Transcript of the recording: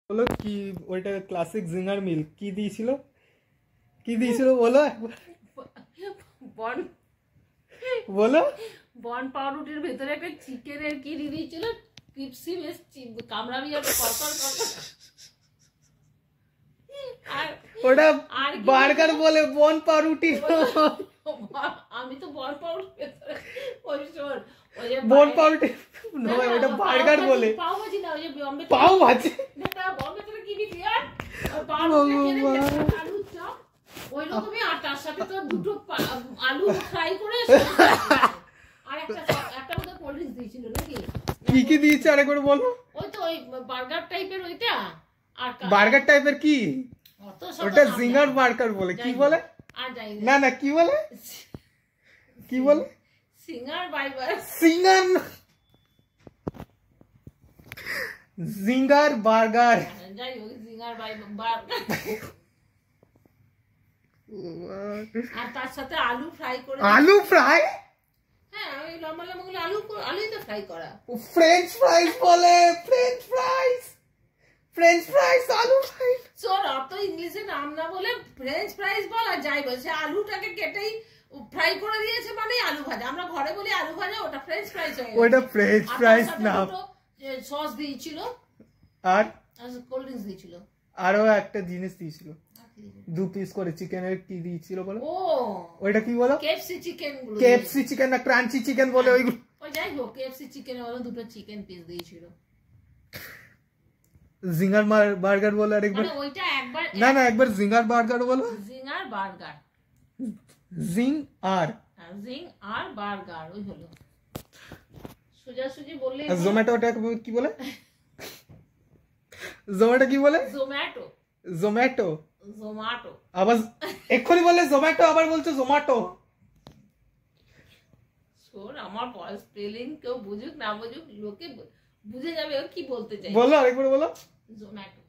বলো কি ওইটা ক্লাসিক জিঙ্গার মিল কি দিয়েছিল বলো বন বলো বন পাউরুটির ভেতরে একটা চিকেনের কি দিয়ে দিয়েছিল ক্রিপসি বেশ কামড়াবি আর করকর আর ওটা বার্গার বলে বন পাউরুটি আমি তো বন পাউরুটির ভেতরে ওই শোন ওই যে বন পাউরুটি নয় ওটা বার্গার বলে পাও ভাজি না ওই যে বম্বে পাও ভাজি না বম্বে থেকে কি দিলি আর পাউরুটি খেলে আলু চপ ওই রকমই আর তার সাথে তো দুটো আলু ফ্রাই করে আর একটা মতো কোল্ড ড্রিঙ্কস দিয়েছিল নাকি কি দিয়েছে আরেকবার বলো ওই তো ওই বার্গার টাইপের ওইটা আর বার্গার টাইপের কি ওটা জিঙ্গার বার্গার বলে কি বলে আর যাই না কি বলে সিঙ্গার বার্গার জিঙ্গার বার্গার যাই হোক জিঙ্গার বার্গার আর তার সাথে আলু ফ্রাই করে আলু ফ্রাই হ্যাঁ ওই লম্বা লম্বা গুলো আলুই তো ফ্রাই করা ফ্রেঞ্চ ফ্রাইস বলে ফ্রেঞ্চ ফ্রাইস আলু ফ্রাই শোন অত ইংলিশে নাম না বলে ফ্রেঞ্চ ফ্রাইস বল আর যাই বলছে আলুটাকে কেটেই ফ্রাই করে দিয়েছে মানে আলু ভাজা আমরা ঘরে বলি আলু ভাজা ওটা ফ্রেঞ্চ ফ্রাইস হয়ে ওটা ফ্রেঞ্চ ফ্রাইস না সস দিয়েছিল আর কোল্ড ড্রিঙ্কস দিয়েছিল আরো একটা জিনিস দিয়েছিল 2 পিস করে চিকেনের কি দিয়েছিল বলো ও ওইটা কি বলো কেএফসি চিকেন না ক্রাঞ্চি চিকেন বলে ওইগুলো ওই যাই হোক কেএফসি চিকেন বলো দুটো চিকেন পিস দিয়েছিল জিঙ্গার বার্গার বলে আরেকবার মানে ওইটা একবার না একবার জিঙ্গার বার্গার বলো জিঙ্গার বার্গার জিং আর বার্গার ওই হলো সোজাসুজি বললে জোম্যাটোটা কি বলে জোম্যাটো কি বলে জোম্যাটো আবার এক্ষুনি বললে জোম্যাটো আবার বলছো জোম্যাটো শোন আমার স্পেলিং কেউ বুঝুক না বুঝুক লোকে বুঝে যাবে কি বলতে চাই বলো আরেকবার বলো জোম্যাটো